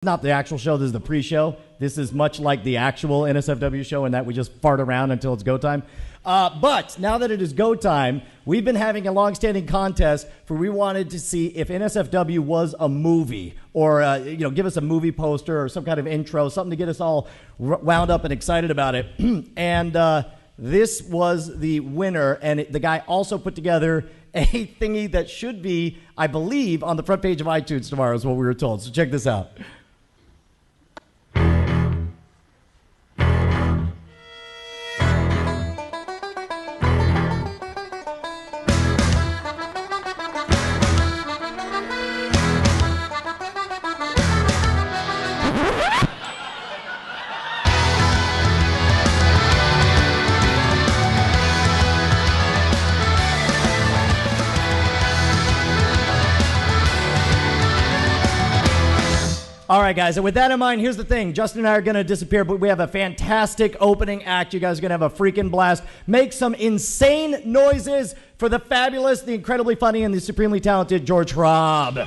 Not the actual show, this is the pre-show. This is much like the actual NSFW show in that we just fart around until it's go time. But now that it is go time, we've been having a long-standing contest for we wanted to see if NSFW was a movie or, give us a movie poster or some kind of intro, something to get us all wound up and excited about it. And this was the winner, and the guy also put together a thingy that should be, I believe, on the front page of iTunes tomorrow is what we were told. So check this out. All right, guys, and with that in mind, here's the thing. Justin and I are going to disappear, but we have a fantastic opening act. You guys are going to have a freaking blast. Make some insane noises for the fabulous, the incredibly funny, and the supremely talented George Robb.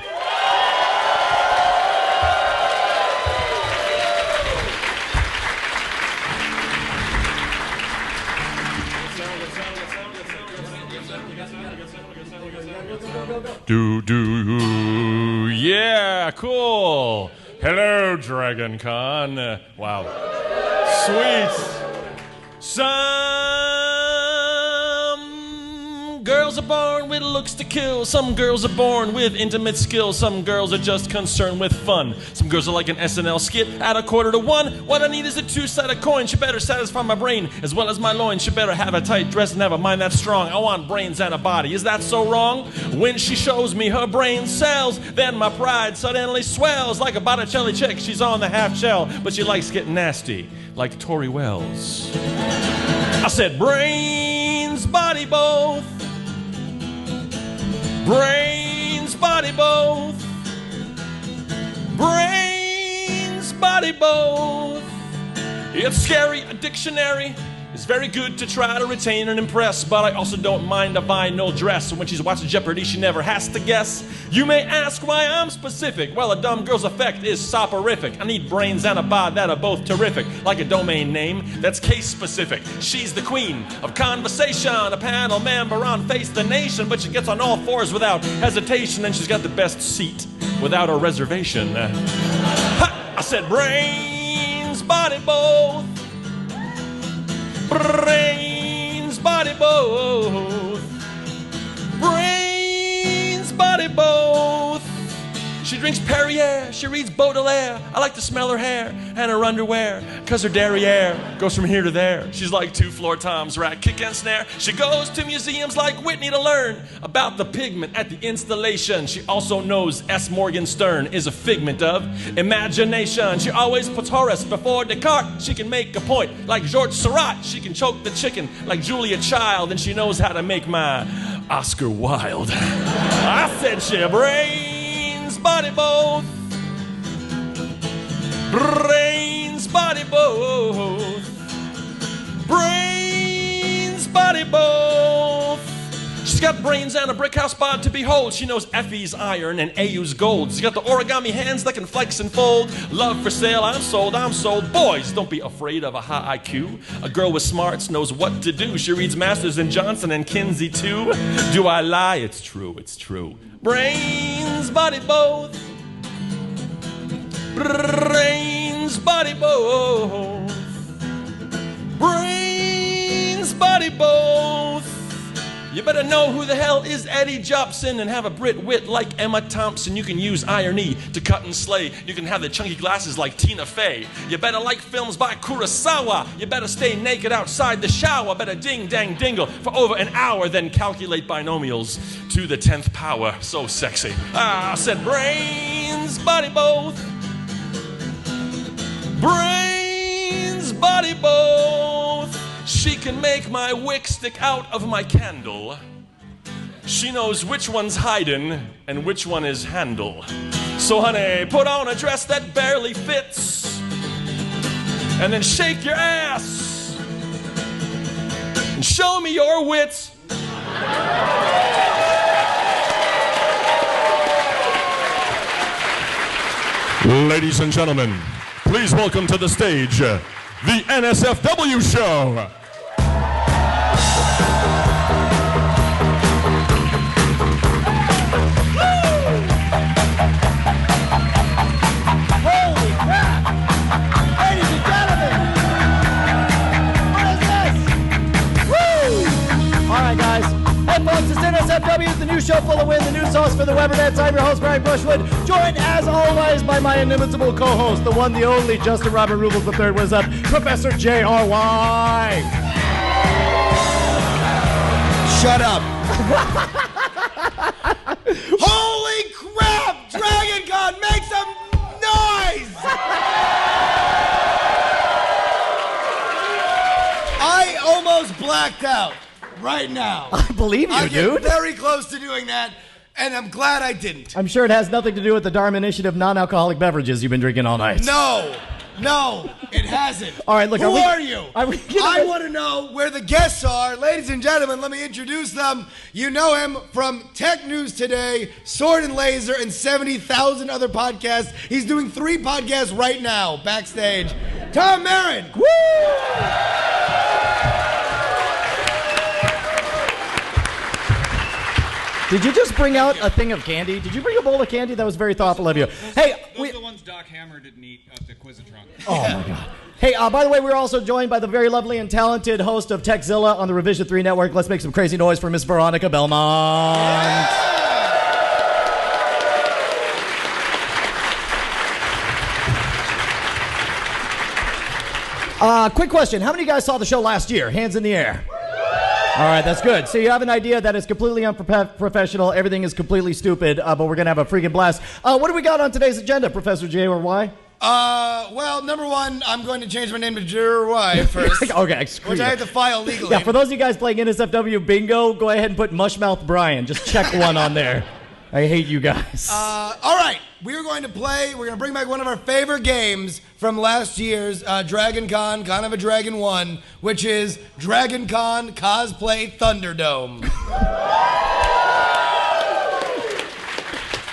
Yeah, cool. Hello, Dragon Con. Wow. Sweet. Some girls are born with looks to kill. Some girls are born with intimate skills. Some girls are just concerned with fun. Some girls are like an SNL skit at 1:45. What I need is a two-sided coin. She better satisfy my brain as well as my loins. She better have a tight dress and have a mind that's strong. I want brains and a body. Is that so wrong? When she shows me her brain cells, then my pride suddenly swells. Like a Botticelli chick, she's on the half shell, but she likes getting nasty, like Tori Wells. I said brains, body, both. Brains, body, both. Brains, body, both. It's scary, a dictionary. It's very good to try to retain and impress, but I also don't mind a vinyl dress. So when she's watching Jeopardy, she never has to guess. You may ask why I'm specific. Well, a dumb girl's effect is soporific. I need brains and a bod that are both terrific. Like a domain name that's case specific. She's the queen of conversation, a panel member on Face the Nation, but she gets on all fours without hesitation, and she's got the best seat without a reservation. Ha! I said brains, body, both. Brains, body, both. Brains, body, both. She drinks Perrier, she reads Baudelaire. I like to smell her hair and her underwear, cause her derriere goes from here to there. She's like 2 floor toms, rack, kick and snare. She goes to museums like Whitney to learn about the pigment at the installation. She also knows S. Morgan Stern is a figment of imagination. She always puts Horace before Descartes. She can make a point like Georges Seurat. She can choke the chicken like Julia Child, and she knows how to make my Oscar Wilde. I said she brains, body, both. Brains, body, both. Brains, body, both. She's got brains and a brick house bod to behold. She knows Effie's iron and AU's gold. She's got the origami hands that can flex and fold. Love for sale, I'm sold, I'm sold. Boys, don't be afraid of a high IQ. A girl with smarts knows what to do. She reads Masters in Johnson and Kinsey too. Do I lie? It's true, it's true. Brains, body, both. Brains, body, both. Brains, body, both. You better know who the hell is Eddie Jobson and have a Brit wit like Emma Thompson. You can use irony to cut and slay. You can have the chunky glasses like Tina Fey. You better like films by Kurosawa. You better stay naked outside the shower. Better ding dang dingle for over an hour, then calculate binomials to the 10th power. So sexy. I said brains, body, both. Brains, body, both. She can make my wick stick out of my candle. She knows which one's hiding and which one is handle. So honey, put on a dress that barely fits, and then shake your ass and show me your wits. Ladies and gentlemen, please welcome to the stage the NSFW show. Holy crap! Ladies and gentlemen! What is this? Woo! All right, guys. Hey, folks, it's NSFW, the new show full of wind, the new sauce for the Webernets. I'm your host, Brian Brushwood, joined, as always, by my inimitable co-host, the one, the only, Justin Robert Rubles III. What is up? Professor J.R.Y. Shut up. Holy crap! Dragon God, make some noise! I almost blacked out right now. I believe you, I dude. get very close to doing that, and I'm glad I didn't. I'm sure it has nothing to do with the Dharma Initiative non-alcoholic beverages you've been drinking all night. No, it hasn't. All right, look, Who are you? I want to know where the guests are. Ladies and gentlemen, let me introduce them. You know him from Tech News Today, Sword and Laser, and 70,000 other podcasts. He's doing 3 podcasts right now, backstage. Tom Marin. Woo! Did you just bring out a thing of candy? Did you bring a bowl of candy? That was very thoughtful of you. Hey, those are the ones Doc Hammer didn't eat up the Quizatron. Oh my God. Hey, by the way, we're also joined by the very lovely and talented host of Techzilla on the Revision 3 Network. Let's make some crazy noise for Miss Veronica Belmont. Quick question. How many of you guys saw the show last year? Hands in the air. All right, that's good. So you have an idea that it's completely unprofessional, everything is completely stupid, but we're going to have a freaking blast. What do we got on today's agenda, Professor J or Y? Well, number one, I'm going to change my name to J.R.Y. first. Okay, screw which you. I have to file legally. Yeah, for those of you guys playing NSFW bingo, go ahead and put Mushmouth Brian. Just check one on there. I hate you guys. All right, we're going to bring back one of our favorite games from last year's Dragon Con, Con of a Dragon 1, which is Dragon Con Cosplay Thunderdome.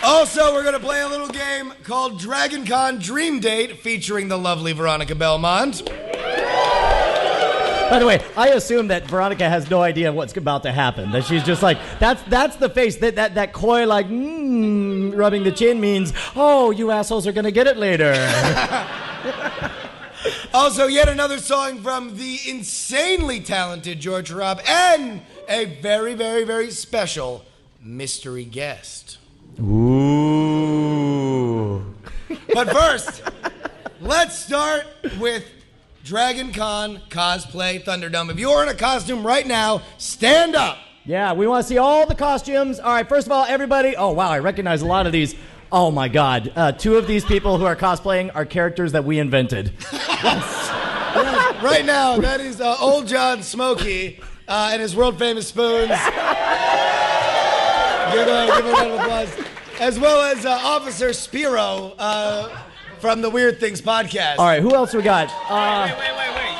Also, we're going to play a little game called Dragon Con Dream Date, featuring the lovely Veronica Belmont. By the way, I assume that Veronica has no idea what's about to happen. That she's just like, that's the face, that coy like, rubbing the chin means, oh, you assholes are going to get it later. Also, yet another song from the insanely talented George Robb and a very, very, very special mystery guest. Ooh. But first, let's start with Dragon Con Cosplay Thunderdome. If you're in a costume right now, stand up. Yeah, we want to see all the costumes. All right, first of all, everybody. Oh, wow, I recognize a lot of these. Oh, my God. 2 of these people who are cosplaying are characters that we invented. Yes. Right now, that is Old John Smokey and his world-famous spoons. Give a round of applause. As well as Officer Spiro from the Weird Things podcast. All right, who else we got? Wait.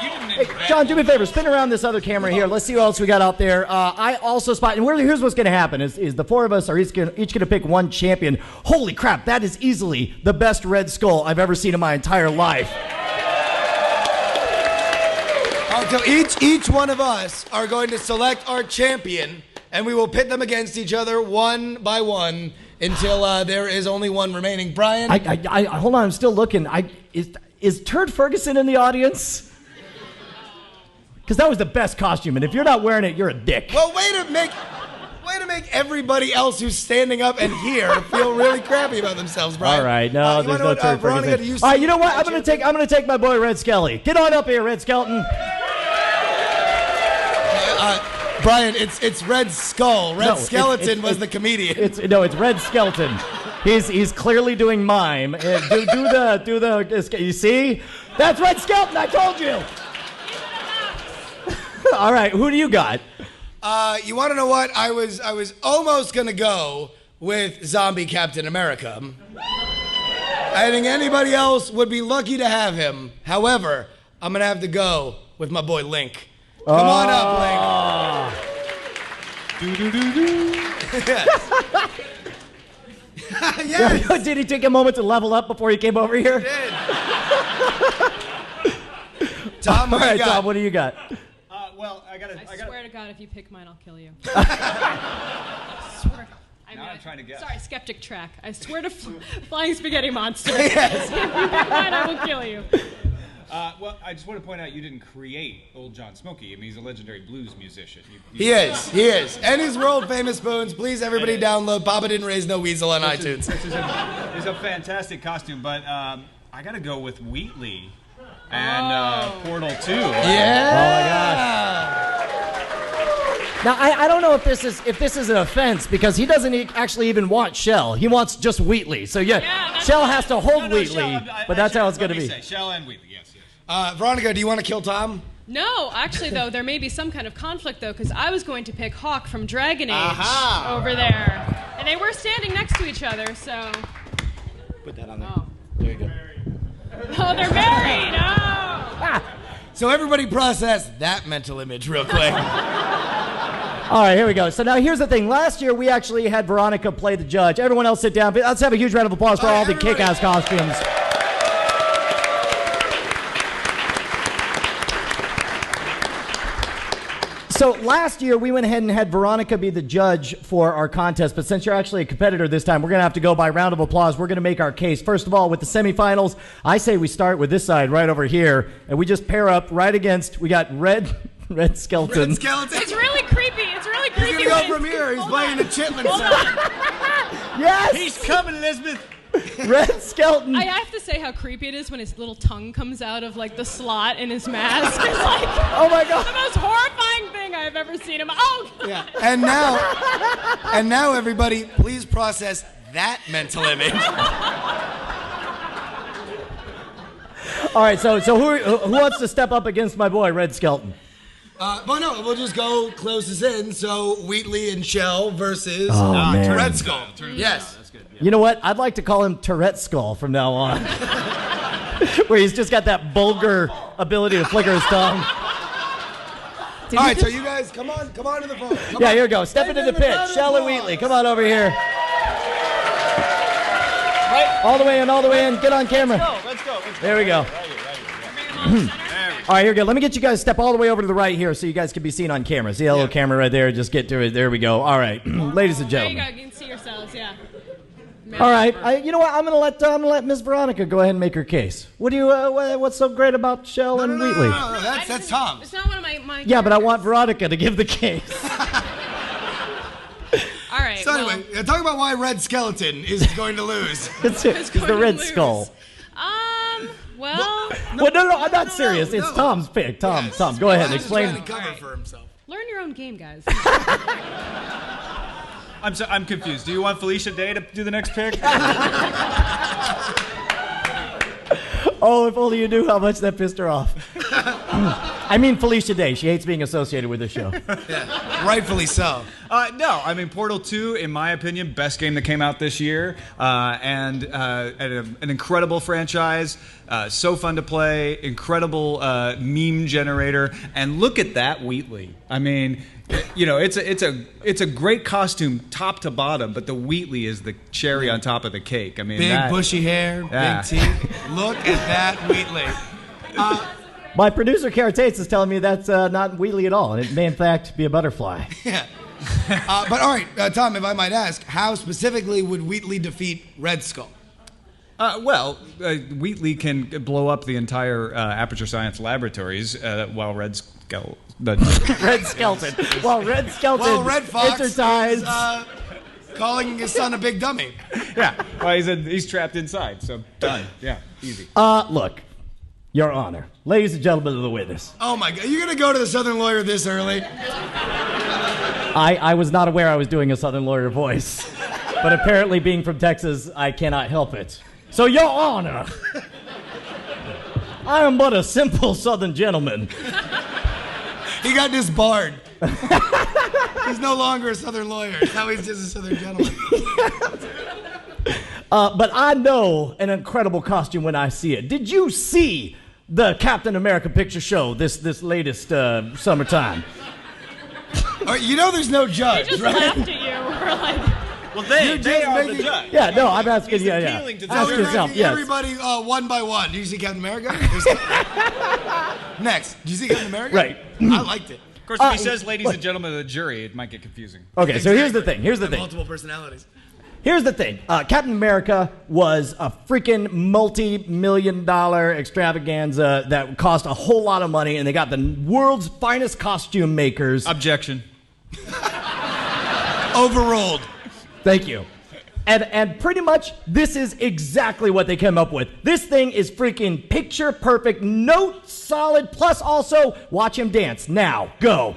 You didn't Hey, John, do me a favor. Spin around this other camera here. Let's see what else we got out there. I also spot, and here's what's going to happen, is the 4 of us are each going to pick one champion. Holy crap, that is easily the best Red Skull I've ever seen in my entire life. So each one of us are going to select our champion, and we will pit them against each other one by one until there is only one remaining. Brian? I hold on, I'm still looking. Is Turd Ferguson in the audience? Because that was the best costume, and if you're not wearing it, you're a dick. Well, way to make everybody else who's standing up and here feel really crappy about themselves, Brian. All right, no, there's no Turd Ferguson. All right, you know what? I'm gonna take my boy Red Skelly. Get on up here, Red Skelton. Brian, it's Red Skull. Red Skeleton was the comedian. It's Red Skelton. He's clearly doing mime. Do the. You see? That's Red Skelton. I told you. All right, who do you got? You want to know what? I was almost gonna go with Zombie Captain America. I think anybody else would be lucky to have him. However, I'm gonna have to go with my boy Link. Come on up, Link. Do. Yes. Yes. Did he take a moment to level up before he came over here? Did. Tom, All what do you right, got? Tom, what do you got? Well, I swear to God, if you pick mine, I'll kill you. swear. Now I'm trying to guess. Sorry, skeptic track. I swear to flying spaghetti monster. If you pick mine, I will kill you. Well, I just want to point out you didn't create Old John Smokey. I mean, he's a legendary blues musician. He is. And his world-famous spoons. Please, everybody download Papa Didn't Raise No Weasel on iTunes. It's a fantastic costume, but I got to go with Wheatley and Portal 2. Yeah. Oh, my gosh. Now, I don't know if this is an offense, because he doesn't actually even want Shell. He wants just Wheatley. So, Shell has to hold Wheatley, but that's how it's going to be. Shell and Wheatley, yes. Veronica, do you want to kill Tom? No, actually, though, there may be some kind of conflict, though, because I was going to pick Hawk from Dragon Age over there. And they were standing next to each other, so... Put that on there. Oh. There you go. Oh, they're married! Oh! So everybody process that mental image real quick. All right, here we go. So now here's the thing. Last year, we actually had Veronica play the judge. Everyone else sit down. Let's have a huge round of applause for all the kick-ass costumes. So last year, we went ahead and had Veronica be the judge for our contest, but since you're actually a competitor this time, we're going to have to go by round of applause. We're going to make our case. First of all, with the semifinals, I say we start with this side right over here, and we just pair up right against, we got Red Skeleton. Red Skeleton. It's really creepy. It's really creepy. He's going to go from here. He's playing a chitlin sound. Yes! He's coming, Elizabeth! Red Skeleton. I have to say how creepy it is when his little tongue comes out of, like, the slot in his mask. It's like, oh, my God. the most horrifying thing I've ever seen him. Oh, God. Yeah. And now, everybody, please process that mental image. All right, so who wants to step up against my boy, Red Skeleton? Well, no, we'll just go closest in. So Wheatley and Shell versus man. Red Skull. Yes. That's good. You know what? I'd like to call him Tourette Skull from now on. Where he's just got that vulgar ability to flicker his tongue. All right, so you guys, come on to the phone. Come on. Here we go. Step into the pit. Shell and Wheatley, come on over here. Right. All the way in. Get on camera. Let's go. There we go. All right, here we go. Let me get you guys to step all the way over to the right here so you guys can be seen on camera. See that little camera right there? Just get to it. There we go. All right, ladies and There you gentlemen. go. You can see yourselves, yeah. All right, you know what? I'm gonna let Miss Veronica go ahead and make her case. What do you? What's so great about Shell and Wheatley? No, that's Tom. It's not one of my Yeah, but I want Veronica to give the case. All right. So anyway, talk about why Red Skeleton is going to lose. It's the Red Skull. Well, Well, no, I'm not serious. It's Tom's pick. Tom, go ahead and explain. He's trying to cover for himself. learn your own game, guys. I'm confused. Do you want Felicia Day to do the next pick? Oh, if only you knew how much that pissed her off. I mean Felicia Day. She hates being associated with the show. Yeah, rightfully so. No, I mean Portal 2, in my opinion, best game that came out this year, and an incredible franchise. So fun to play, incredible meme generator, and look at that Wheatley. I mean, you know, it's a great costume top to bottom, but the Wheatley is the cherry on top of the cake. I mean, Big bushy hair, Yeah. big teeth. Look at that Wheatley. My producer, Kara Tates, is telling me that's not Wheatley at all, and it may, in fact, be a butterfly. Yeah. But all right, Tom, if I might ask, how specifically would Wheatley defeat Red Skull? Wheatley can blow up the entire Aperture Science Laboratories while Red Skeleton. Red Skeleton. Well, Red Skeleton Well, Red Fox exercised. is calling his son a big dummy. Yeah, well, he's trapped inside, so done. Yeah, easy. Look, Your Honor, ladies and gentlemen of the witness, Oh my God, you're gonna go to the Southern lawyer this early? I was not aware I was doing a Southern lawyer voice, but apparently being from Texas, I cannot help it. So, Your Honor, I am but a simple Southern gentleman. He got disbarred. He's no longer a Southern lawyer. Now he's just a Southern gentleman. But I know an incredible costume when I see it. Did you see the Captain America picture show this latest summertime? All right, you know there's no I judge, just right? laughed at you. We're like, Well, they just are the making- judge. Yeah, no, I'm asking. He's Yeah, appealing to yeah. the Ask We're jury. yourself. ranking Yes. everybody one by one. Did you see Captain America? Next. Did you see Captain America? Right. I liked it. Of course, if he says ladies and gentlemen of the jury, it might get confusing. Okay, so here's the thing. Multiple personalities. Here's the thing. Captain America was a freaking multi-million-dollar extravaganza that cost a whole lot of money, and they got the world's finest costume makers. Objection. Overruled. Thank you. And pretty much this is exactly what they came up with. This thing is freaking picture perfect, note solid, plus also watch him dance. Now, go.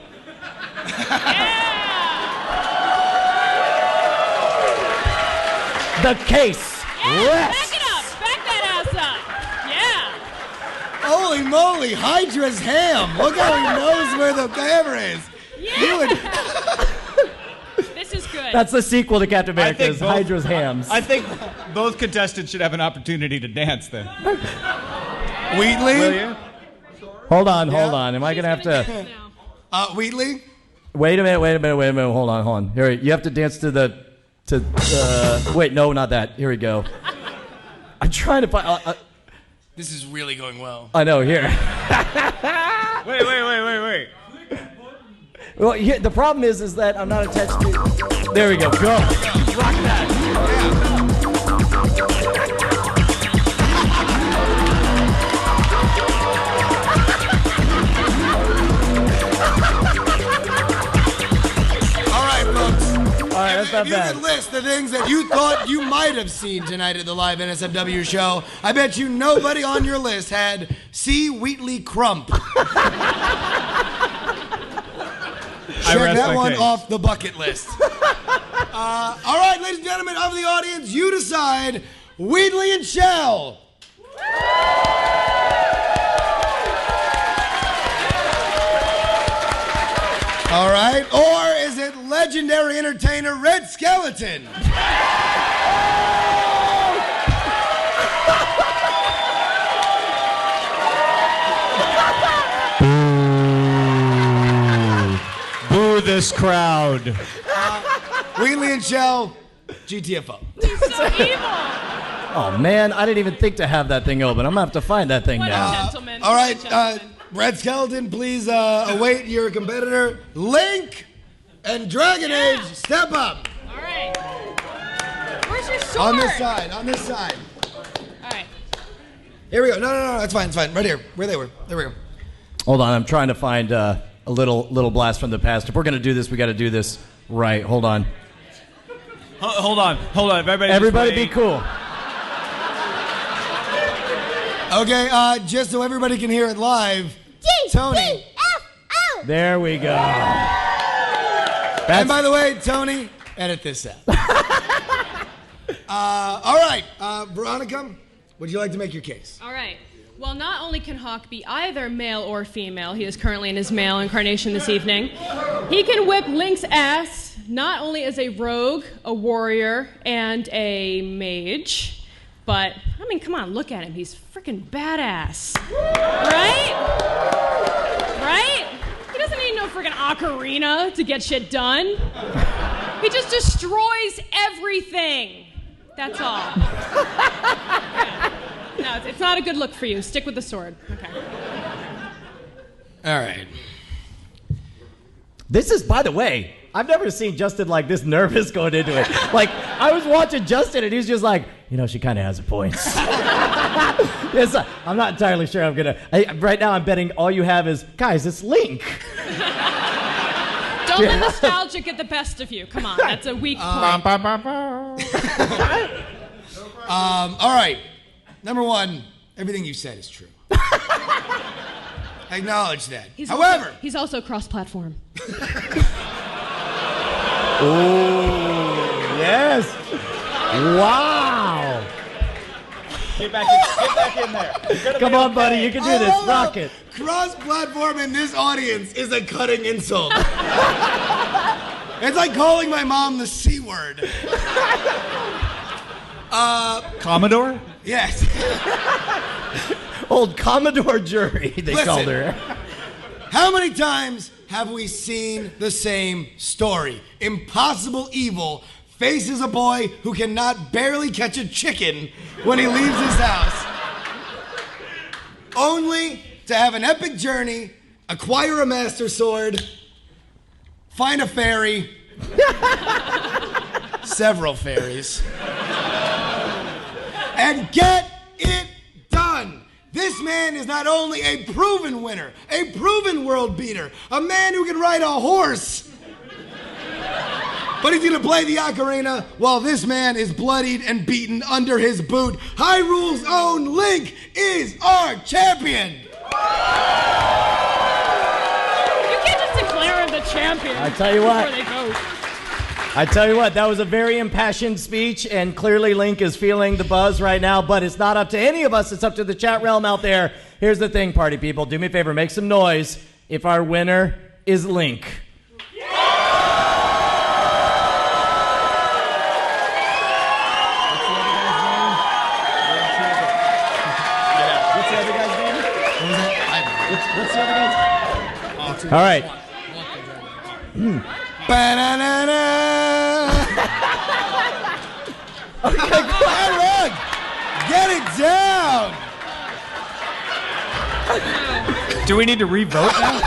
The case. Yeah, rests. back it up. Back that ass up. Yeah. Holy moly, Hydra's ham. Look how he knows where the camera is. Yeah. This is good. That's the sequel to Captain I think America's both- Hydra's Hams. I think both contestants should have an opportunity to dance then. Wheatley? Will you? Hold on. Am I He's going to have gonna to... dance now. Wheatley? Wait a minute. Hold on. Here, you have to dance to the... wait, no, not that. Here we go. I'm trying to find... This is really going well. I know, here. Wait. Well, the problem is that I'm not attached to... There we go. Go. Rock that. All right, folks. All right, that's not If you bad. could list the things that you thought you might have seen tonight at the live NSFW show, I bet you nobody on your list had C. Wheatley Crump. Check rest that my one case. off the bucket list. All right, ladies and gentlemen of the audience, you decide Wheatley and Shell. All right, or is it legendary entertainer Red Skeleton? Boo this crowd. Wheatley and Shell, GTFO. He's so evil. Oh, man, I didn't even think to have that thing open. I'm going to have to find that thing What a now. gentleman. All right, What a gentleman. Red Skeleton, please await your competitor. Link and Dragon Age, step up. All right. Where's your sword? On this side, on this side. All right. Here we go. No, that's fine, it's fine. Right here, where they were. There we go. Hold on, I'm trying to find a little blast from the past. If we're going to do this, we got to do this right. Hold on. Hold on. Everybody be cool. Okay, just so everybody can hear it live, Tony. There we go. And by the way, Tony, edit this out. All right, Veronica, would you like to make your case? All right. Well, not only can Hawk be either male or female, he is currently in his male incarnation this evening, he can whip Link's ass not only as a rogue, a warrior, and a mage, but, I mean, come on, look at him. He's freaking badass. Right? Right? He doesn't need no freaking ocarina to get shit done. He just destroys everything. That's all. Yeah. No, it's not a good look for you. Stick with the sword. Okay. All right. This is, by the way, I've never seen Justin like this nervous going into it. Like, I was watching Justin and he was just like, she kind of has a point. Yes, I'm not entirely sure I'm going to. Right now I'm betting all you have is, guys, it's Link. Don't let nostalgia get the best of you. Come on, that's a weak point. All right. Number one, everything you said is true. I acknowledge that. However, he's also cross-platform. Oh, yes. Wow. Get back in there. Come on, buddy. You can do this. Rock it. Cross-platform in this audience is a cutting insult. It's like calling my mom the C word. Commodore? Yes. Old Commodore Jury, they Listen. called her. How many times have we seen the same story? Impossible Evil faces a boy who cannot barely catch a chicken when he leaves his house, only to have an epic journey, acquire a master sword, find a fairy, several fairies, and get it done. This man is not only a proven winner, a proven world beater, a man who can ride a horse, but he's gonna play the ocarina while this man is bloodied and beaten under his boot. Hyrule's own Link is our champion. You can't just declare him the champion. I tell you what. Before they vote. I tell you what, that was a very impassioned speech, and clearly Link is feeling the buzz right now, but it's not up to any of us. It's up to the chat realm out there. Here's the thing, party people. Do me a favor, make some noise if our winner is Link. What's the other guy's name? What's the other guy's name? All right. Ba-na-na-na. Look, get it down. Do we need to re-vote now?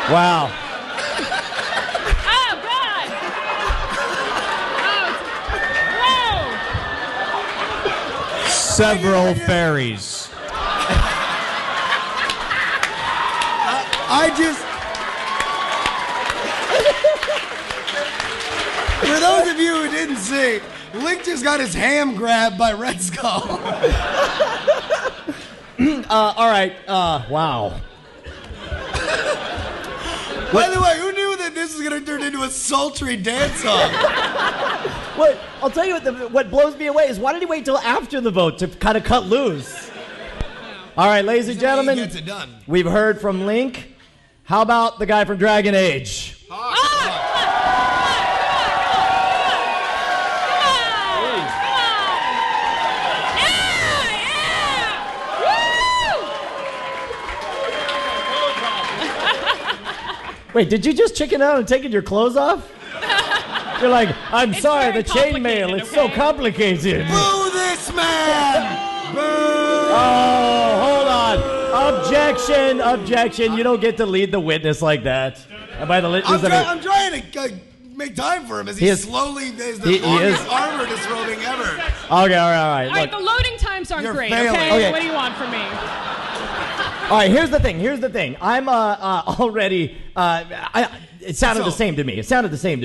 Wow. Oh, God! Oh, Several fairies. I just... For those of you who didn't see, Link just got his ham grabbed by Red Skull. All right. Wow. By the way, who knew that this was going to turn into a sultry dance song? What? I'll tell you what blows me away is why did he wait till after the vote to kind of cut loose? All right, ladies and gentlemen, He gets it done. we've heard from Link. How about the guy from Dragon Age? Wait, did you just chicken out and taking your clothes off? You're like, I'm It's sorry, very the chainmail, complicated, it's so okay? complicated. Boo this man! Boo! Oh, hold on. Objection. You don't get to lead the witness like that. And by the witness, I'm trying to make time for him as he slowly is the longest armor disrobing ever. Okay, all right. All right, Look. the loading times aren't You're great, failing. okay? Okay. What do you want from me? All right, here's the thing. I'm already. It sounded the same to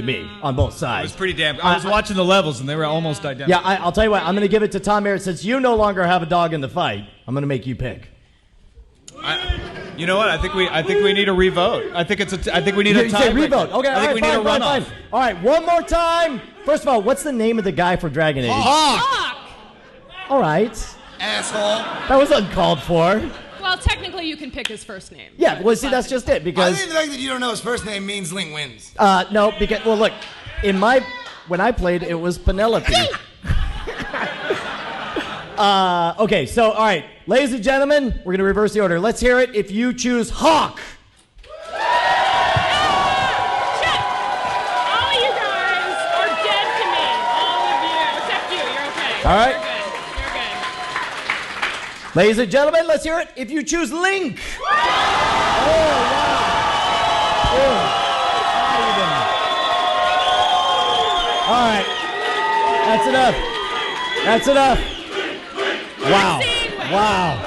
me. On both It sides. was pretty damn. I was watching the levels and they were almost identical. Yeah, I'll tell you what. I'm going to give it to Tom Merritt since you no longer have a dog in the fight. I'm going to make you pick. You know what? I think we need a revote. I think we need a You say tie. revote. Okay, I think we need a runoff. fine. All right, one more time. First of all, what's the name of the guy for Dragon Age? Fuck! All right, Asshole. that was uncalled for. Well, technically, you can pick his first name. Yeah, well, see, that's just it I because think the fact that you don't know his first name means Link wins. no, because well, look, when I played, it was Penelope. Okay, so all right, ladies and gentlemen, we're gonna reverse the order. Let's hear it. If you choose Hawk. Shit! All of you guys are dead to me. All of you, except you. You're okay. All right. You're good. Ladies and gentlemen, let's hear it. If you choose Link. Oh, wow. All right. That's enough. Wow.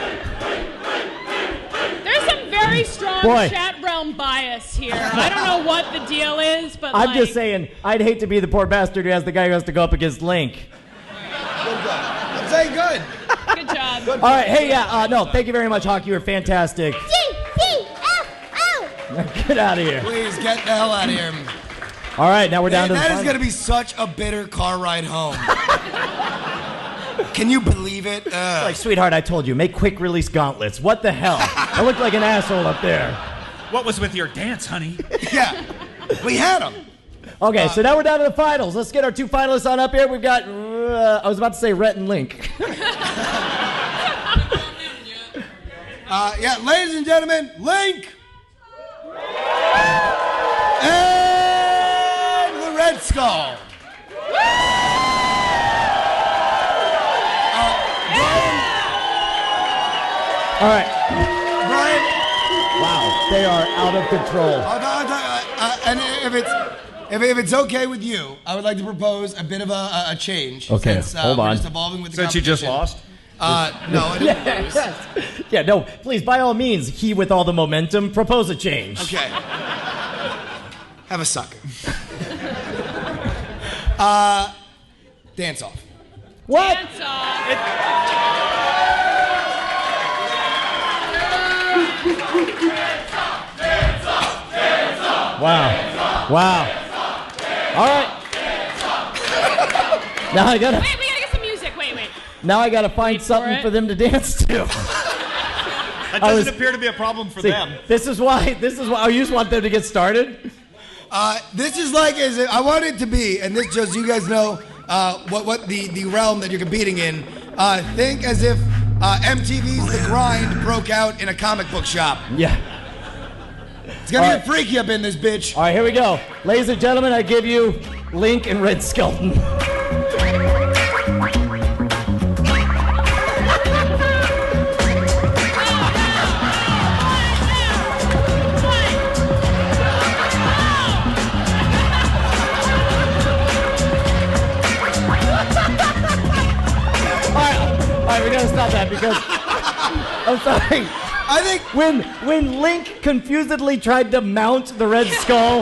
There's some very strong Boy. chat realm bias here. I don't know what the deal is, but I'm just saying, I'd hate to be the poor bastard who has the guy who has to go up against Link. I'm saying good. Good job. All right, hey, no, thank you very much, Hawk. You were fantastic. Get out of here. Please get the hell out of here. All right, now we're down to the That is final. going to be such a bitter car ride home. Can you believe it? Like, sweetheart, I told you, make quick release gauntlets. What the hell? I look like an asshole up there. What was with your dance, honey? Yeah, we had him. Okay, so now we're down to the finals. Let's get our two finalists on up here. We've got, I was about to say Rhett and Link. Yeah, ladies and gentlemen, Link! And the Red Skull. All right. Brian. Wow, they are out of control. And if it's okay with you, I would like to propose a bit of a change. Okay, since, hold we're on. just evolving with the Since you just competition. lost? No, I didn't lose. Yeah, no, please, by all means, he with all the momentum, propose a change. Okay. Have a sucker. Dance off. What? Dance off. Wow. Wow. All right. Now I gotta. Wait, we gotta get some music. Wait. Now I gotta find something it. for them to dance to. That I doesn't was- appear to be a problem for See, them. this is why. Oh, you just want them to get started? This is like as if, I want it to be, and this just so you guys know what the realm that you're competing in. Think as if MTV's The Grind broke out in a comic book shop. Yeah. It's gonna All get freaky up in this bitch. All right, here we go. Ladies and gentlemen, I give you Link and Red Skelton. All right, we gotta stop that because I'm sorry. I think When Link confusedly tried to mount the Red Skull,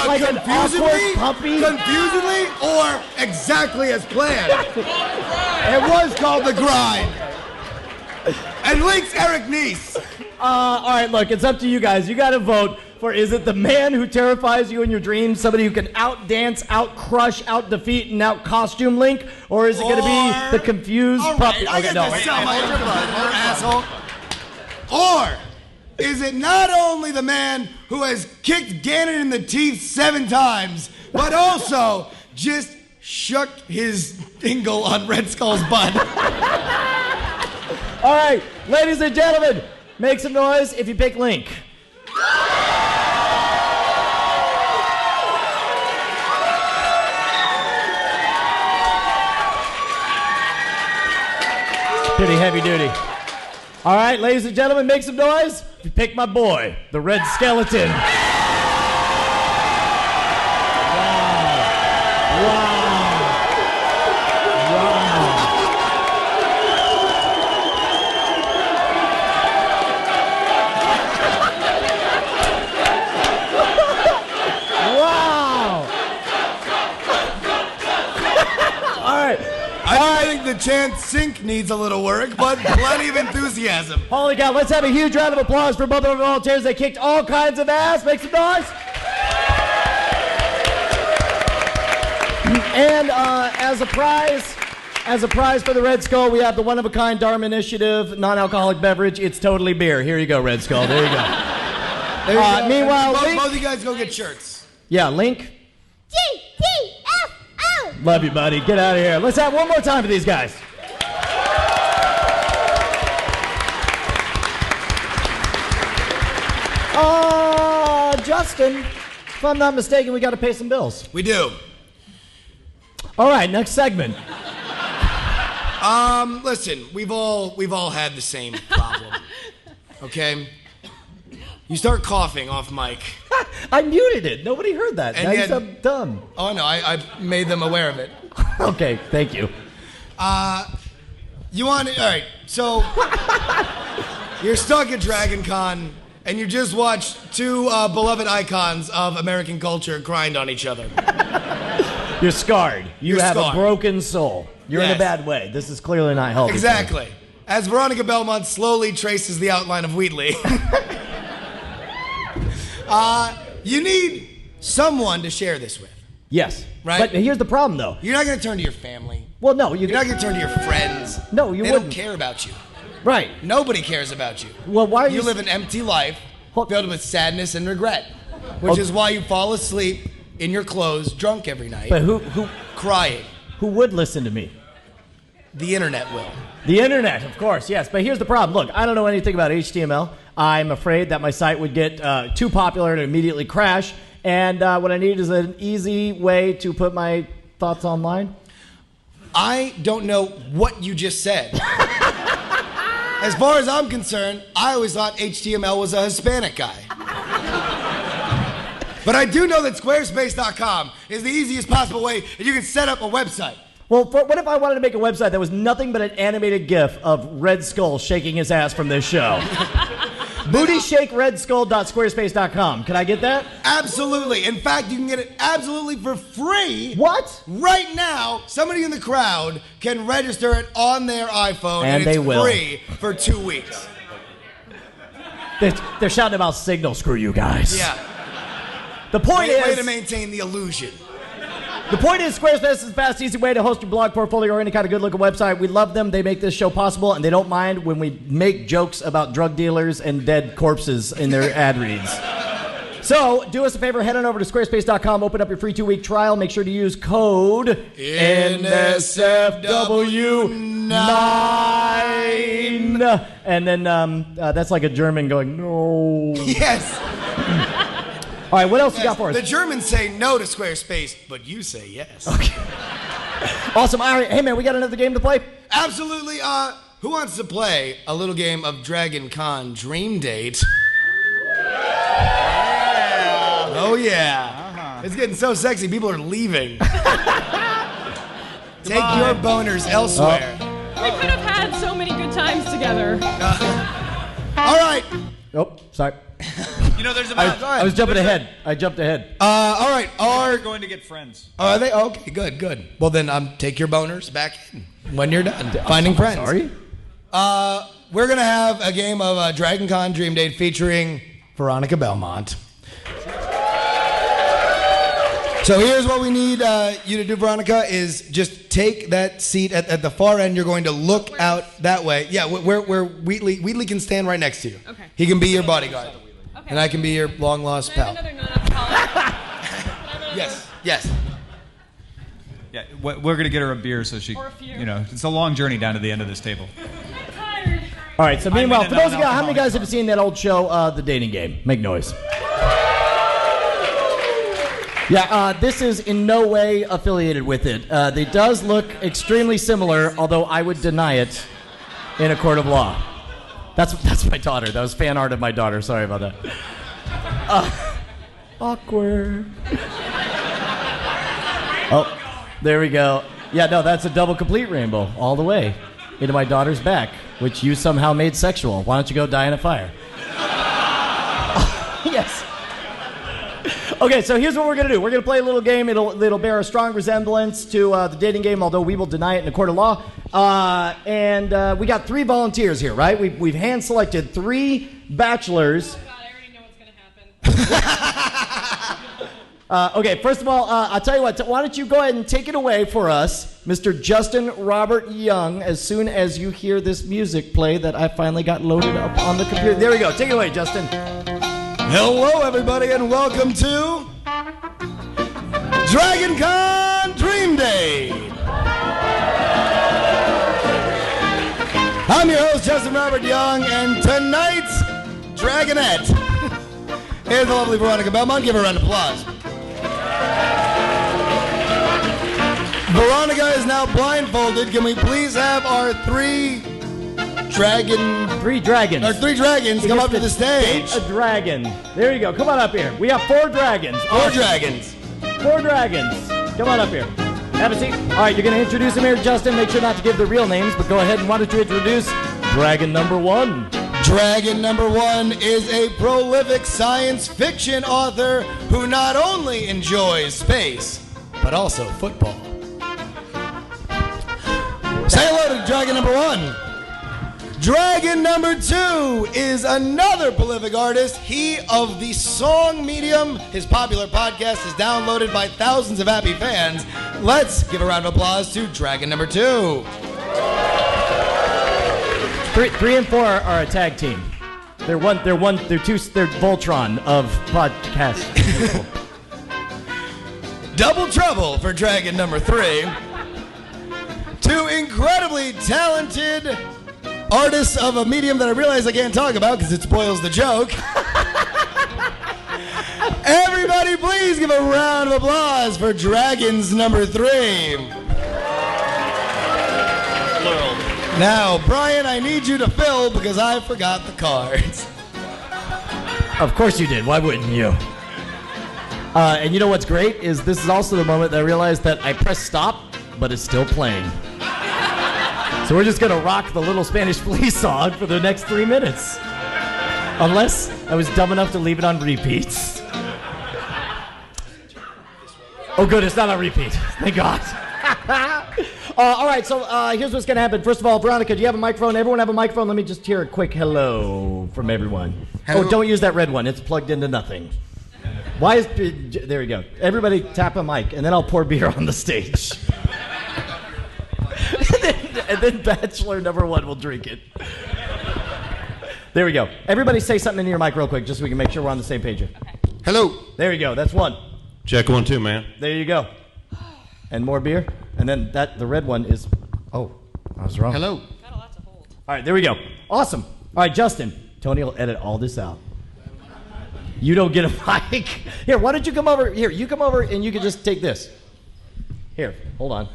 like an awkward puppy. confusedly, or exactly as planned. It was called The Grind. And Link's Eric Nies. All right, look, it's up to you guys. You got to vote for: is it the man who terrifies you in your dreams, somebody who can outdance, outcrush, outdefeat, and outcostume Link, or is it going to be the confused All puppy? right, I Okay, get no. to sell my own blood, asshole. Or is it not only the man who has kicked Ganon in the teeth 7 times, but also just shook his dingle on Red Skull's butt? All right, ladies and gentlemen, make some noise if you pick Link. Pretty heavy duty. All right, ladies and gentlemen, make some noise if you pick my boy, the Red Skeleton. I think the chant sync needs a little work, but plenty of enthusiasm. Holy cow, let's have a huge round of applause for both of our volunteers. They kicked all kinds of ass. Make some noise. And as a prize for the Red Skull, we have the one-of-a-kind Dharma Initiative non-alcoholic beverage. It's totally beer. Here you go, Red Skull. There you go. Meanwhile, Link. Both of you guys go get shirts. Yeah, Link. G-T-F-O! Love you, buddy. Get out of here. Let's have one more time for these guys. Justin, if I'm not mistaken, we got to pay some bills. We do. All right, next segment. Listen, we've all had the same problem. Okay? You start coughing off mic. I muted it. Nobody heard that. And Now yet- you're so dumb. Oh, no, I made them aware of it. Okay, thank you. You want it? All right, so you're stuck at Dragon Con, and you just watched two beloved icons of American culture grind on each other. You're scarred. You You're have scarred. a broken soul. You're in a Yes. bad way. This is clearly not healthy. Exactly. As Veronica Belmont slowly traces the outline of Wheatley. You need someone to share this with. Yes. Right? But here's the problem, though. You're not going to turn to your family. Well, no, You're not going to turn to your friends. No, you They wouldn't. don't care about you. Right. Nobody cares about you. Well, why are You live an empty life Hold- filled with sadness and regret, which Okay. is why you fall asleep in your clothes, drunk every night, But who crying. would listen to me? The internet will. The internet, of course, yes. But here's the problem. Look, I don't know anything about HTML. I'm afraid that my site would get too popular and immediately crash. And what I need is an easy way to put my thoughts online. I don't know what you just said. As far as I'm concerned, I always thought HTML was a Hispanic guy. But I do know that Squarespace.com is the easiest possible way that you can set up a website. Well, what if I wanted to make a website that was nothing but an animated GIF of Red Skull shaking his ass from this show? BootyShakeRedSkull.squarespace.com. Can I get that? Absolutely. In fact, you can get it absolutely for free. What? Right now, somebody in the crowd can register it on their iPhone, and they it's will. free for 2 weeks. They're shouting about Signal. Screw you guys. Yeah. The point Way is... to maintain the illusion. The point is, Squarespace is a fast, easy way to host your blog, portfolio, or any kind of good-looking website. We love them. They make this show possible, and they don't mind when we make jokes about drug dealers and dead corpses in their ad reads. So, do us a favor. Head on over to squarespace.com. Open up your free 2-week trial. Make sure to use code NSFW9. And then that's like a German going, no. Yes. All right, what else you got for us? The Germans say no to Squarespace, but you say yes. Okay. Awesome. All right, hey, man, we got another game to play? Absolutely. Who wants to play a little game of Dragon Con Dream Date? Yeah. Oh, yeah. It's getting so sexy, people are leaving. Take your boners elsewhere. We could have had so many good times together. All right. Oh, sorry. You know, there's about... I was jumping ahead. I jumped ahead. All right. We're going to get friends. Are they? Okay, good. Well, then take your boners back in when you're done finding friends. Sorry? We're going to have a game of Dragon Con Dream Date featuring Veronica Belmont. So here's what we need you to do, Veronica, is just take that seat at the far end. You're going to look out that way. Yeah, where Wheatley can stand right next to you. Okay. He can be your bodyguard. Okay. And I can be your long-lost Can I pal. have another non-alcoholic? Yes. Yeah, we're going to get her a beer so she, Or a few. you know, it's a long journey down to the end of this table. I'm tired. All right, so meanwhile, I'm in for a those of you, how many non-alcoholic guys have seen that old show, The Dating Game? Make noise. Yeah, this is in no way affiliated with it. It does look extremely similar, although I would deny it in a court of law. That's my daughter. That was fan art of my daughter. Sorry about that. Awkward. Oh, there we go. Yeah, no, that's a double complete rainbow all the way into my daughter's back, which you somehow made sexual. Why don't you go die in a fire? Yes. Okay, so here's what we're going to do. We're going to play a little game. It'll bear a strong resemblance to the dating game, although we will deny it in a court of law. And we got 3 volunteers here, right? We've hand-selected 3 bachelors. Oh, God, I already know what's going to happen. Okay, first of all, I'll tell you what. Why don't you go ahead and take it away for us, Mr. Justin Robert Young, as soon as you hear this music play that I finally got loaded up on the computer. There we go. Take it away, Justin. Hello, everybody, and welcome to Dragon Con Dream Date. I'm your host, Justin Robert Young, and tonight's Dragonette is the lovely Veronica Belmont. Give her a round of applause. Veronica is now blindfolded. Can we please have our 3 dragons come up to the stage? A dragon. There you go. Come on up here. We have 4 dragons. 4 dragons. 4 dragons. Come on up here. Have a seat. All right, you're going to introduce them here, Justin. Make sure not to give the real names, but go ahead and why don't you introduce dragon number 1. Dragon number 1 is a prolific science fiction author who not only enjoys space, but also football. Say hello to dragon number 1. Dragon number 2 is another prolific artist. He of the song medium. His popular podcast is downloaded by thousands of happy fans. Let's give a round of applause to dragon number 2. 3 and 4 are a tag team. They're Voltron of podcasts. Double trouble for dragon number 3. 2 incredibly talented artists of a medium that I realize I can't talk about because it spoils the joke. Everybody, please give a round of applause for Dragons number 3. Now, Brian, I need you to fill because I forgot the cards. Of course you did. Why wouldn't you? And you know what's great is this is also the moment that I realized that I pressed stop, but it's still playing. So we're just gonna rock the Little Spanish Flea song for the next 3 minutes. Unless I was dumb enough to leave it on repeats. Oh good, it's not on repeat. Thank God. All right, so here's what's gonna happen. First of all, Veronica, do you have a microphone? Everyone have a microphone? Let me just hear a quick hello from everyone. Hello. Oh, don't use that red one. It's plugged into nothing. Why is... There we go. Everybody tap a mic, and then I'll pour beer on the stage. and then Bachelor number 1 will drink it. There we go. Everybody say something into your mic real quick, just so we can make sure we're on the same page here. Okay. Hello. There you go. That's 1. Check 1, 2, man. There you go. And more beer. And then the red one is... Oh, I was wrong. Hello. Got a lot to hold. All right, there we go. Awesome. All right, Justin. Tony will edit all this out. You don't get a mic. Here, why don't you come over? Here, you come over and you can just take this. Here, hold on.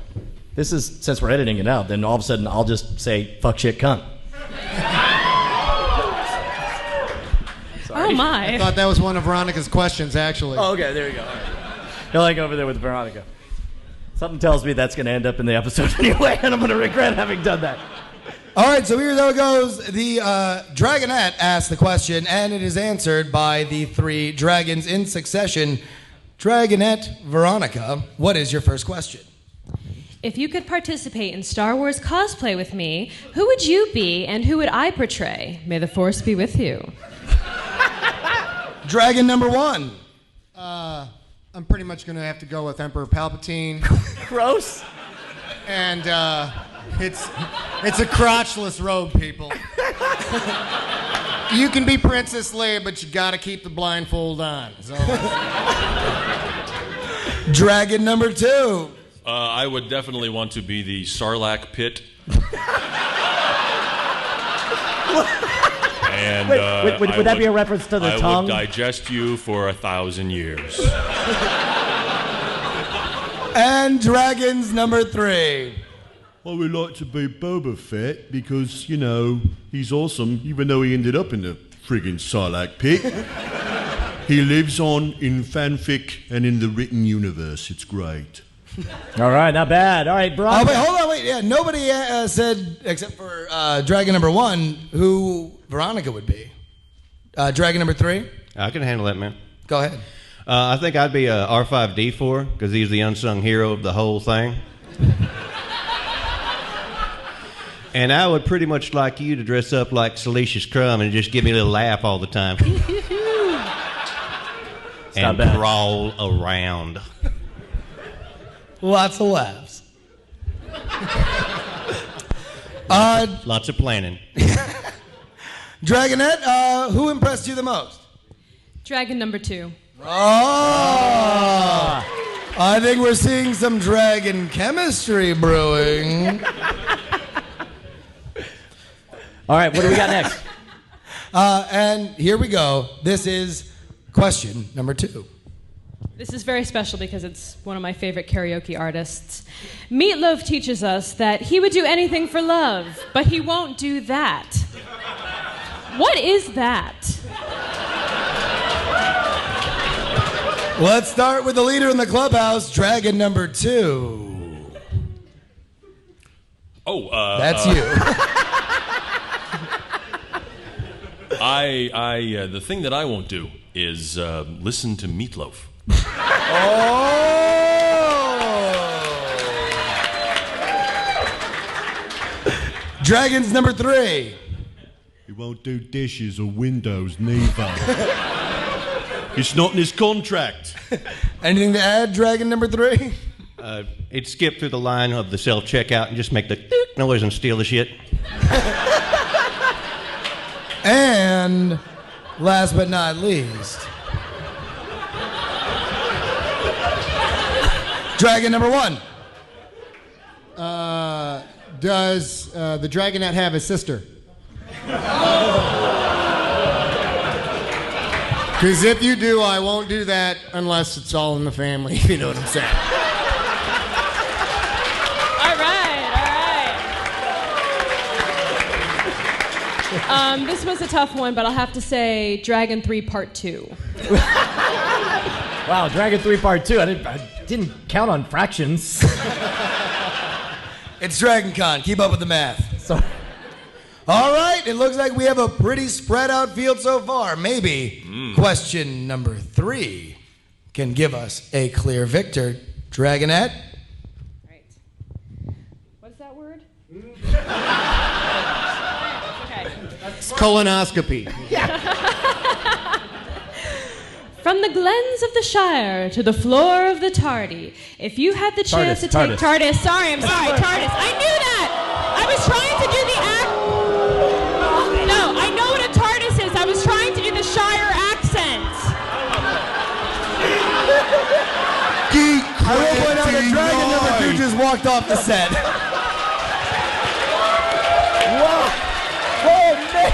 This is, since we're editing it out, then all of a sudden I'll just say, fuck, shit, cunt. Oh, my. I thought that was one of Veronica's questions, actually. Oh, okay, there you go. All right. You're like over there with Veronica. Something tells me that's going to end up in the episode anyway, and I'm going to regret having done that. All right, so here's how it goes. The Dragonette asked the question, and it is answered by the 3 dragons in succession. Dragonette Veronica, what is your first question? If you could participate in Star Wars cosplay with me, who would you be and who would I portray? May the Force be with you. Dragon number 1. I'm pretty much going to have to go with Emperor Palpatine. Gross. And it's a crotchless robe, people. You can be Princess Leia, but you got to keep the blindfold on. So. Dragon number 2. I would definitely want to be the Sarlacc pit. And Wait, would that be a reference to the tongue? I would digest you for 1,000 years. And dragons number 3. I would like to be Boba Fett because, you know, he's awesome, even though he ended up in the friggin' Sarlacc pit. He lives on in fanfic and in the written universe. It's great. All right, not bad. All right, Brian. Oh, wait, hold on, wait. Yeah, nobody said, except for dragon number 1, who Veronica would be. Dragon number 3? I can handle that, man. Go ahead. I think I'd be R5D4 because he's the unsung hero of the whole thing. And I would pretty much like you to dress up like Salacious Crumb and just give me a little laugh all the time. And crawl around. Lots of laughs. Lots of planning. Dragonette, who impressed you the most? Dragon number 2. Oh! I think we're seeing some dragon chemistry brewing. All right, what do we got next? And here we go. This is question number 2. This is very special because it's one of my favorite karaoke artists. Meatloaf teaches us that he would do anything for love, but he won't do that. What is that? Let's start with the leader in the clubhouse, dragon number 2. Oh, that's you. The thing that I won't do is listen to Meatloaf. Oh! Dragons number 3. He won't do dishes or windows, neither. It's not in his contract. Anything to add, dragon number 3? It'd skip through the line of the self-checkout and just make the noise and steal the shit. And last but not least, dragon number 1. Does the Dragonette have a sister? Because if you do, I won't do that unless it's all in the family, if you know what I'm saying. All right. This was a tough one, but I'll have to say Dragon 3 Part 2. Wow, Dragon 3 Part 2. I didn't count on fractions. It's Dragon Con. Keep up with the math. Sorry. All right, it looks like we have a pretty spread out field so far. Maybe question number 3 can give us a clear victor. Dragonette? Right. What's that word? Okay. It's colonoscopy. From the glens of the Shire to the floor of the Tardy, if you had the chance to take TARDIS. Sorry, I'm sorry, TARDIS. I knew that. I was trying to do the act. No, I know what a TARDIS is. I was trying to do the Shire accent. Geek. I will point out that Dragon number 2 just walked off the set. Whoa! Oh, man!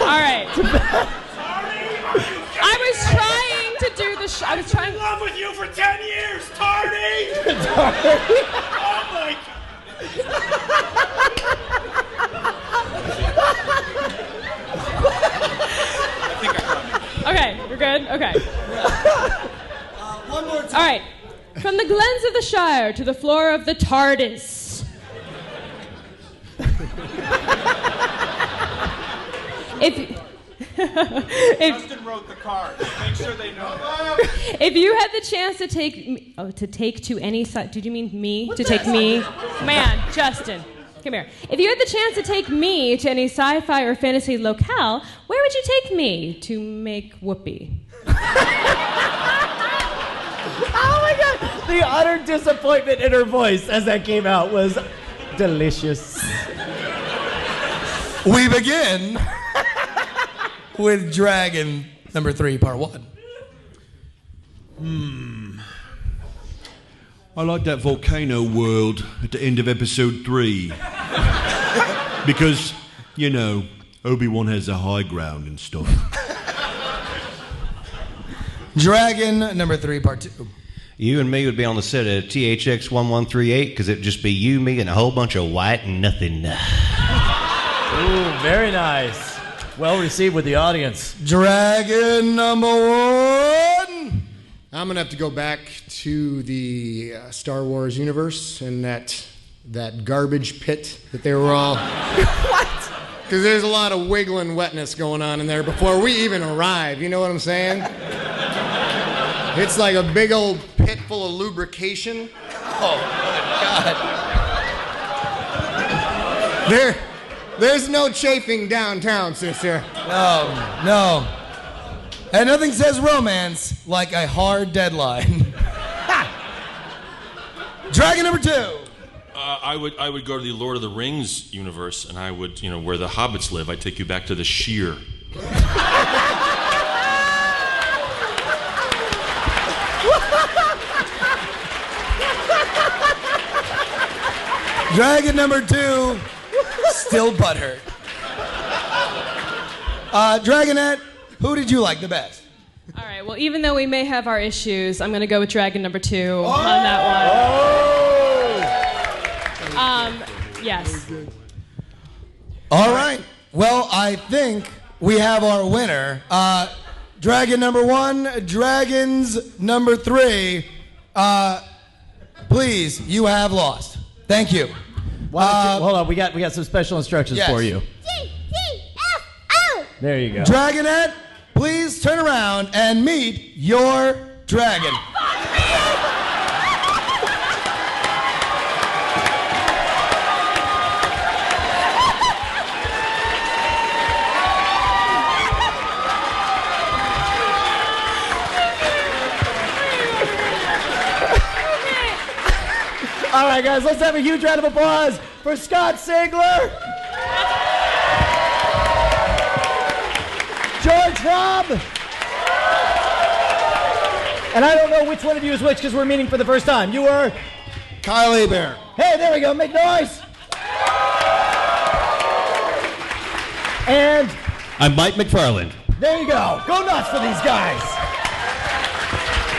All right. I was trying to do the. I was trying. I've been in love with you for 10 years, Tardy. Oh my. Okay, you're good. Okay. One more time. All right. From the glens of the Shire to the floor of the TARDIS. Justin wrote the card. Make sure they know that. If you had the chance to take to any side, did you mean me? To take me? Man, Justin, come here. If you had the chance to take me to any sci-fi or fantasy locale, where would you take me to make whoopee? Oh my God! The utter disappointment in her voice as that came out was delicious. We begin with Dragon number 3, Part 1. I like that volcano world at the end of episode 3. Because, you know, Obi-Wan has the high ground and stuff. Dragon number 3, Part 2. You and me would be on the set of THX 1138 because it'd just be you, me, and a whole bunch of white and nothing. Ooh, very nice. Well received with the audience. Dragon number 1. I'm gonna have to go back to the Star Wars universe and that garbage pit that they were all. What? Because there's a lot of wiggling wetness going on in there before we even arrive. You know what I'm saying? It's like a big old pit full of lubrication. Oh, God. There's no chafing downtown, sister. No. And nothing says romance like a hard deadline. Dragon number 2. I would go to the Lord of the Rings universe, and I would, where the hobbits live. I'd take you back to the Sheer. Dragon number 2, still butthurt. Dragonette, who did you like the best? All right. Well, even though we may have our issues, I'm going to go with Dragon number 2 on that one. Yes. All right. Well, I think we have our winner. Dragon number 1, Dragons number 3. Please, you have lost. Thank you. Hold on, we got some special instructions for you. There you go. Dragonette, please turn around and meet your dragon. All right, guys, let's have a huge round of applause for Scott Sigler, George Robb, and I don't know which one of you is which because we're meeting for the first time. You were? Kyle Bear. Hey, there we go. Make noise. And I'm Mike McFarland. there you go. Go nuts for these guys.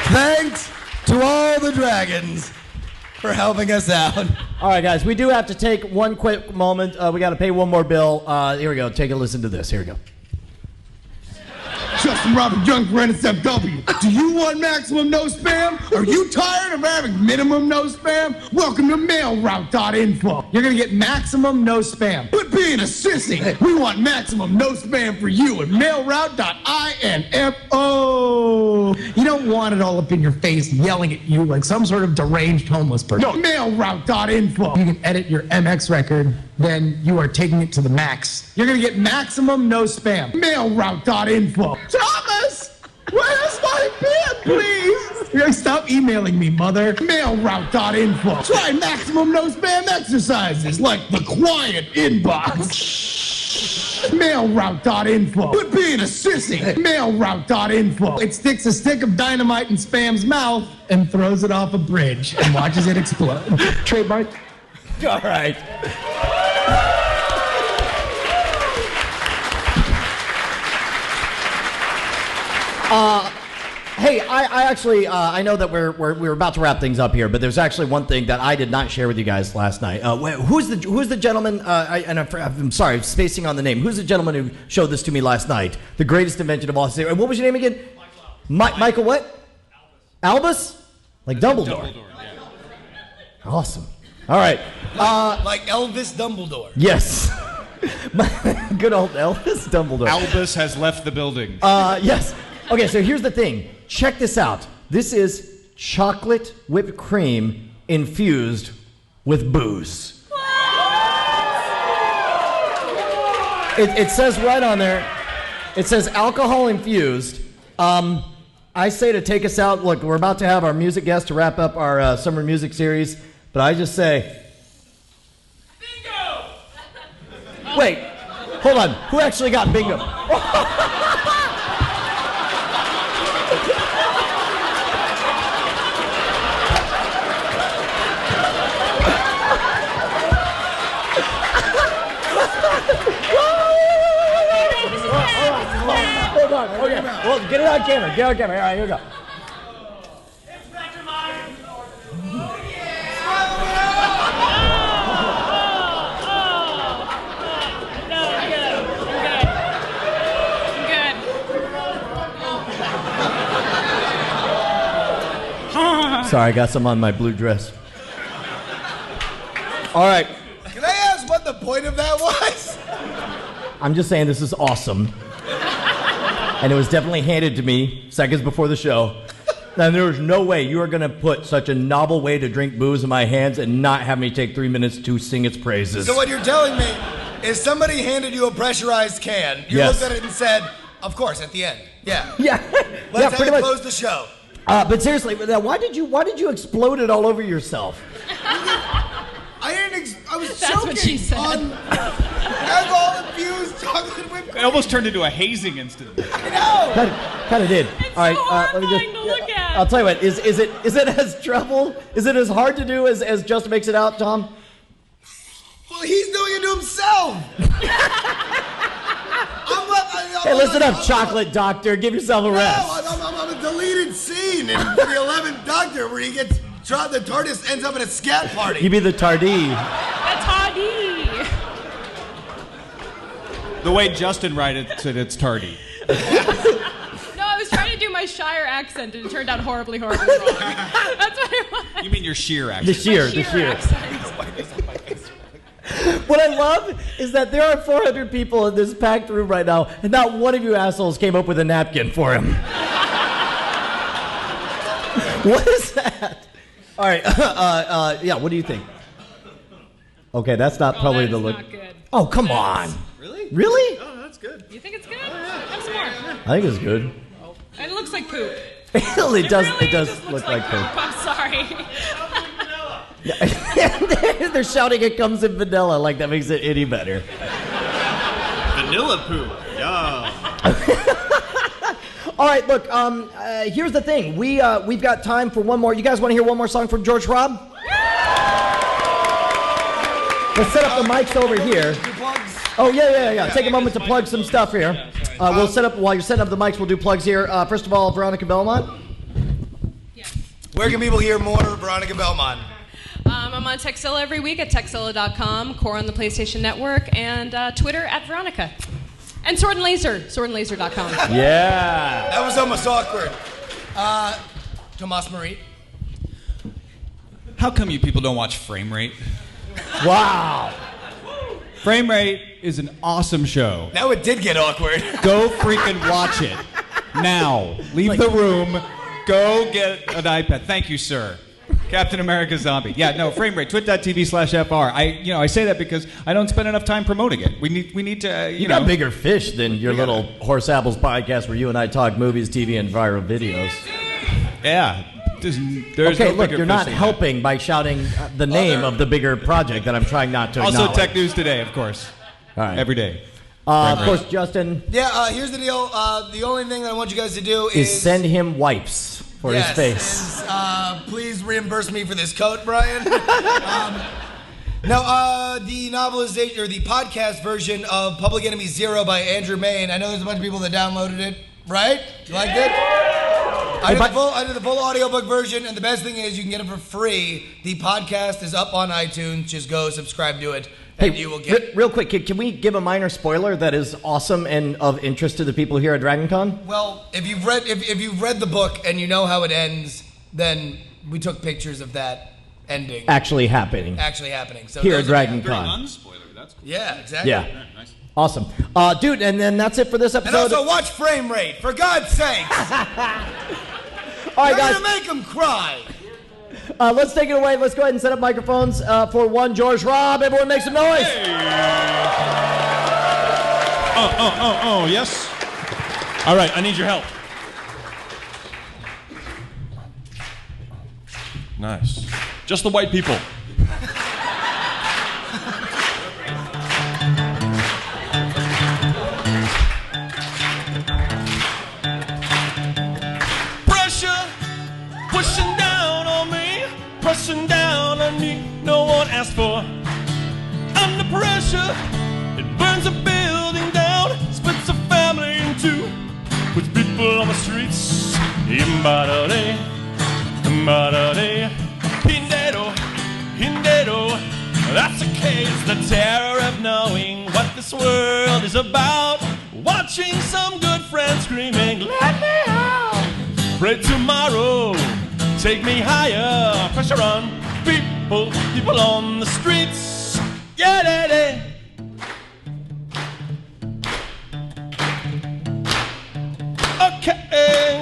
Thanks to all the dragons for helping us out. All right, guys, we do have to take one quick moment. We got to pay one more bill. Here we go. Take a listen to this. Here we go. Justin Robert Young for NSFW. Do you want maximum no spam? Are you tired of having minimum no spam? Welcome to mailroute.info. You're gonna get maximum no spam. Quit being a sissy. We want maximum no spam for you at mailroute.info. You don't want it all up in your face yelling at you like some sort of deranged homeless person. No, mailroute.info. You can edit your MX record, then you are taking it to the max. You're gonna get maximum no spam. Mailroute.info. Thomas! Where's my pen, please? You're gonna stop emailing me, mother. Mailroute.info. Try maximum no spam exercises like the quiet inbox. Mailroute.info. Quit being a sissy. Mailroute.info. It sticks a stick of dynamite in spam's mouth and throws it off a bridge and watches it explode. Trademark. All right. Hey, I actually I know that we're about to wrap things up here, but there's actually one thing that I did not share with you guys last night. Who's the gentleman? I'm sorry, I'm spacing on the name. Who's the gentleman who showed this to me last night? The greatest invention of all. What was your name again? Michael what? Albus? Like Dumbledore. Yeah. Awesome. All right. Like Elvis Dumbledore. Yes. Good old Elvis Dumbledore. Albus has left the building. Yes. Okay, so here's the thing. Check this out. This is chocolate whipped cream infused with booze. It says right on there, it says alcohol infused. I say to take us out, look, we're about to have our music guest to wrap up our summer music series, but I just say... Bingo! Wait, hold on. Who actually got bingo? Hold on. Okay. Well, get it on camera. Get it on camera. All right, here we go. Sorry, I got some on my blue dress. All right. Can I ask what the point of that was? I'm just saying this is awesome. And it was definitely handed to me seconds before the show. And there was no way you are going to put such a novel way to drink booze in my hands and not have me take 3 minutes to sing its praises. So what you're telling me is somebody handed you a pressurized can, you Yes. looked at it and said, of course, at the end. Yeah. Yeah. Let's pretty have much. it close the show. But seriously, why did you explode it all over yourself? I was That's choking what she said. on alcohol-infused chocolate whipped cream. It almost turned into a hazing incident. I know. Kind of did. It's All right, so let me horrifying to look at. I'll tell you what. Is it as trouble? Is it as hard to do as Justin makes it out, Tom? Well, he's doing it to himself. Hey, listen up, chocolate doctor. Give yourself a rest. No, I'm a deleted scene in the 11th Doctor where he gets shot. The TARDIS ends up at a scat party. You be the Tardee. That's Hardy. The way Justin writes it, it's tardy. No, I was trying to do my Shire accent and it turned out horribly, horribly wrong. That's what it was. You mean your sheer accent? The sheer. Accent. What I love is that there are 400 people in this packed room right now, and not one of you assholes came up with a napkin for him. What is that? All right. Yeah. What do you think? Okay, that's not probably that the is look. not good. Oh, come on. Really? Really? Oh, that's good. You think it's good? Have some more. I think it's good. And it looks like poop. It does. Really It does just look looks like poop. I'm sorry. They're shouting it comes in vanilla, like that makes it any better. Vanilla poop. Yeah. All right, look. Here's the thing. We've got time for one more. You guys want to hear one more song from George Robb? Let's set up the mics over here. Oh, yeah. Take a moment to plug some stuff here. We'll set up, while you're setting up the mics, we'll do plugs here. First of all, Veronica Belmont. Where can people hear more Veronica Belmont? I'm on Texilla every week at Texilla.com, Core on the PlayStation Network, and Twitter at Veronica. And Sword and Laser, swordandlaser.com. Yeah. That was almost awkward. Tomas Marie. How come you people don't watch Frame Rate? Wow. Frame Rate is an awesome show. Now it did get awkward. Go freaking watch it. Now. Leave the room. Go get an iPad. Thank you, sir. Captain America Zombie. Yeah, no, Frame Rate. Twit.tv/FR. I say that because I don't spend enough time promoting it. We need to, You got bigger fish than your little Horse Apples podcast where you and I talk movies, TV, and viral videos. Yeah. There's okay, no look, bigger you're not fish than helping by shouting the name of the bigger project that I'm trying not to that. acknowledge. Also, Tech News Today, of course. All right. Every day. Of course, Justin. Yeah, here's the deal. The only thing that I want you guys to do is send him wipes for his face. Please reimburse me for this coat, Brian. The novelization or the podcast version of Public Enemy Zero by Andrew Main. I know there's a bunch of people that downloaded it, right? You liked it? I did the full audiobook version, and the best thing is you can get it for free. The podcast is up on iTunes. Just go subscribe to it, and you will get. Real quick, can we give a minor spoiler that is awesome and of interest to the people here at DragonCon? Well, if you've read the book and you know how it ends, then we took pictures of that ending actually happening. So here at DragonCon. Unspoiler. That's cool. Yeah, exactly. Yeah. Nice. Awesome. Dude, and then that's it for this episode. And also watch Frame Rate, for God's sake. All right, You're guys. going to make them cry. Let's take it away. Let's go ahead and set up microphones for one George Robb. Everyone make some noise. Oh, yes. All right, I need your help. Nice. Just the white people. Pushing down on me, pressing down on me, no one asked for. Under pressure, it burns a building down, splits a family in two, puts people on the streets. Imbadade, imbadade, hindedo, that's the case, the terror of knowing what this world is about. Watching some good friends screaming, let me out. Pray tomorrow, take me higher. Pressure on people on the streets. Yeah. Okay,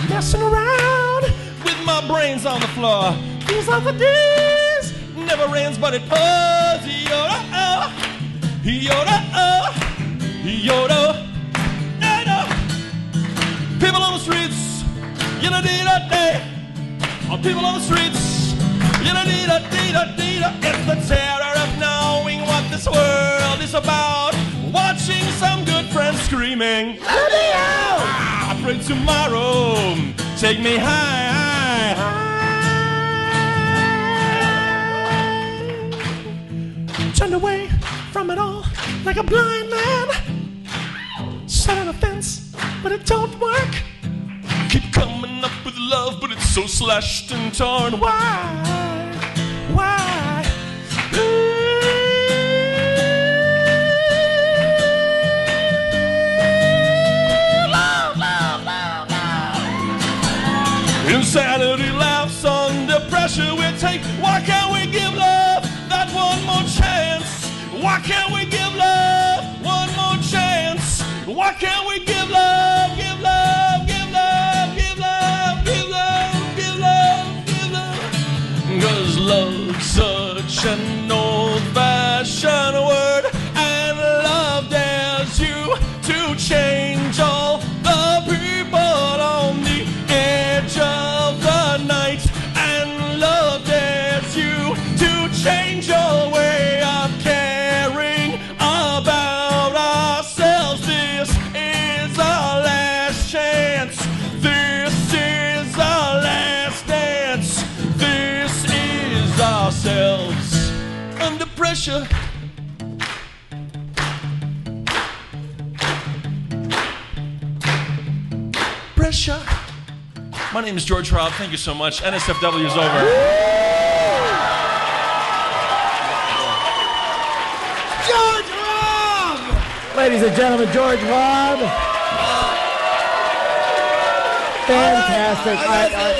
messing around with my brains on the floor. These are the days, never ends but it pours. Yoda, people on the streets. People on the streets, it's the terror of knowing what this world is about. Watching some good friends screaming, let me out. I pray tomorrow, take me high. Turned away from it all like a blind man. Sat on a fence, but it don't work. Keep coming up with love, but it's so slashed and torn. Why? Love. Insanity laughs under pressure we take. Why can't we give love that one more chance? Why can't we give love one more chance? Why can't we give love, give love, give love, give love, give love, give love, give love? 'Cause love's such an old-fashioned word, and love dares you to change all the people on the edge of the night, and love dares you to change your way of caring about ourselves. This is our last chance. This is our last dance. This is ourselves under pressure. shot. My name is George Robb. Thank you so much. NSFW is over. George Robb! Ladies and gentlemen, George Robb. Fantastic.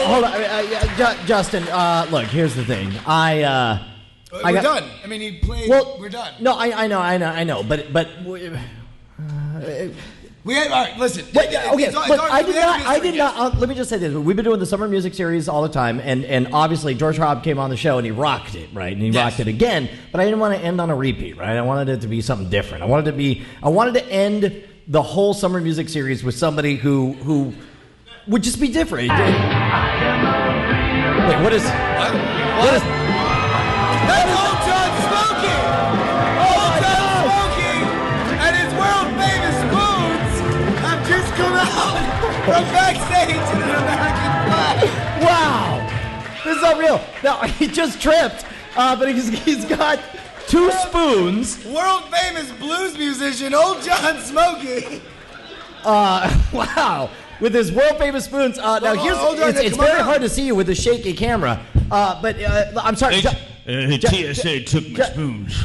Hold on. Justin, look, here's the thing. We're done. I mean, he played. Well, we're done. No, I know. But We had, all right, listen. okay, but I did not. Let me just say this: we've been doing the summer music series all the time, and obviously George Robb came on the show and he rocked it, right? And he rocked it again. But I didn't want to end on a repeat, right? I wanted it to be something different. I wanted to end the whole summer music series with somebody who would just be different. Wait, what is? What is? That's Old John Smokey! Old John Smokey and his world-famous spoons have just come out from backstage in an American flag. Wow! This is unreal. Now, he just tripped, but he's got 2 spoons. World-famous blues musician, Old John Smokey. Wow. With his world-famous spoons. Now, it's very hard to see you with a shaky camera. But I'm sorry. TSA took my spoons.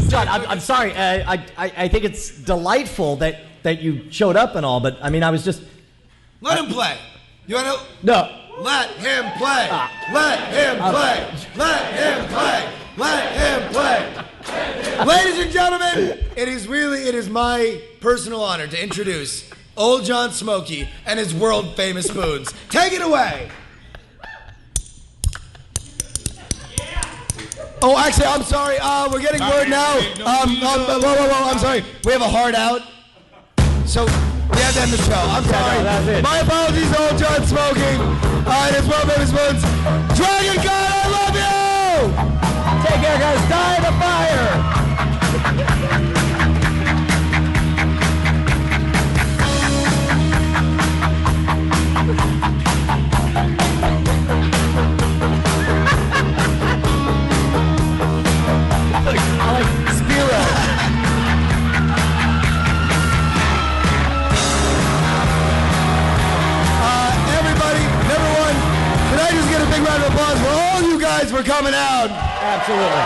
John, I'm sorry. I think it's delightful that you showed up and all, but I mean, I was just... Let him play. You want to... No. Let him play. Let him play. Let him play. Let him play. Ladies and gentlemen, it is my personal honor to introduce Old John Smokey and his world-famous spoons. Take it away. Oh, actually, I'm sorry. We're getting word now. Whoa, I'm sorry. We have a hard out. So we have to end the show. I'm sorry. That's it. My apologies, Old John Smokey. And his world-famous spoons. Dragon God, I love you! Take care, guys. Die in the fire! I like Spiro. Everybody, number one, can I just get a big round of applause for all you guys for coming out? Absolutely.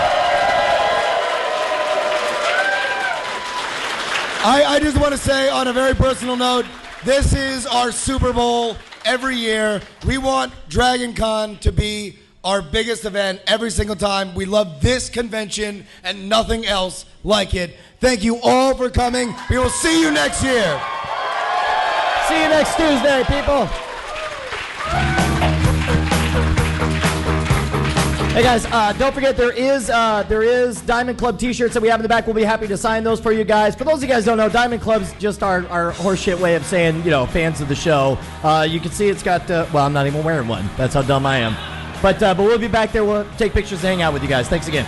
I just want to say on a very personal note, this is our Super Bowl every year. We want Dragon Con to be our biggest event every single time. We love this convention and nothing else like it. Thank you all for coming. We will see you next year. See you next Tuesday, people. Hey guys, don't forget there is Diamond Club t-shirts that we have in the back. We'll be happy to sign those for you guys. For those of you guys who don't know, Diamond Club's just our horseshit way of saying, fans of the show. You can see it's got, well, I'm not even wearing one. That's how dumb I am. But we'll be back there. We'll take pictures and hang out with you guys. Thanks again.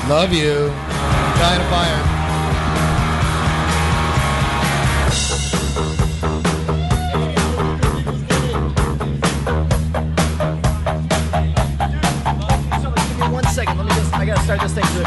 Love you. Dying of fire. Second, I gotta start this thing too.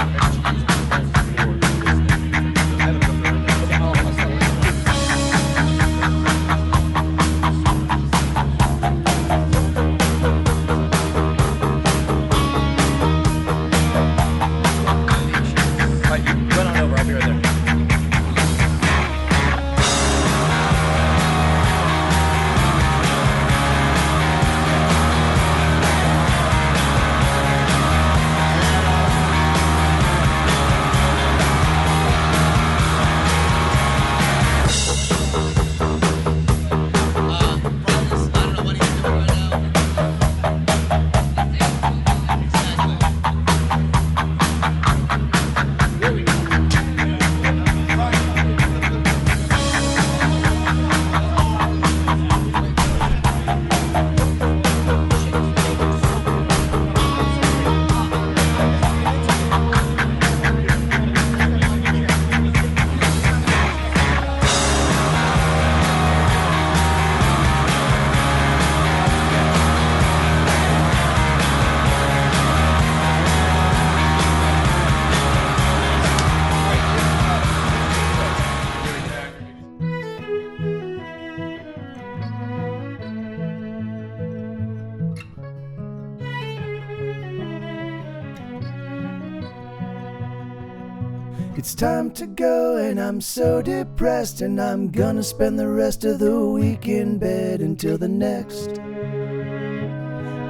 It's time to go and I'm so depressed, and I'm gonna spend the rest of the week in bed until the next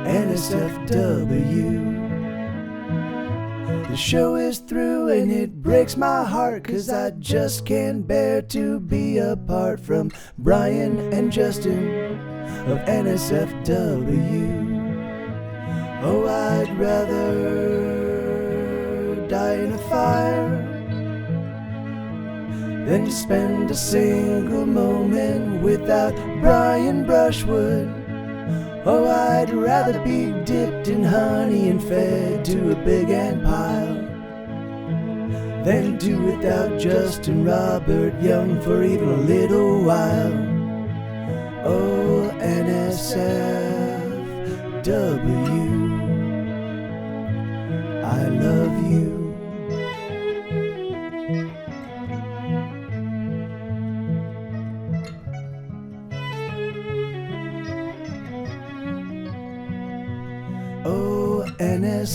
NSFW. The show is through and it breaks my heart, 'cause I just can't bear to be apart from Brian and Justin of NSFW. Oh, I'd rather die in a fire than to spend a single moment without Brian Brushwood. Oh, I'd rather be dipped in honey and fed to a big ant pile than do without Justin Robert Young for even a little while. Oh, NSFW, I love you. Oh, NSFW.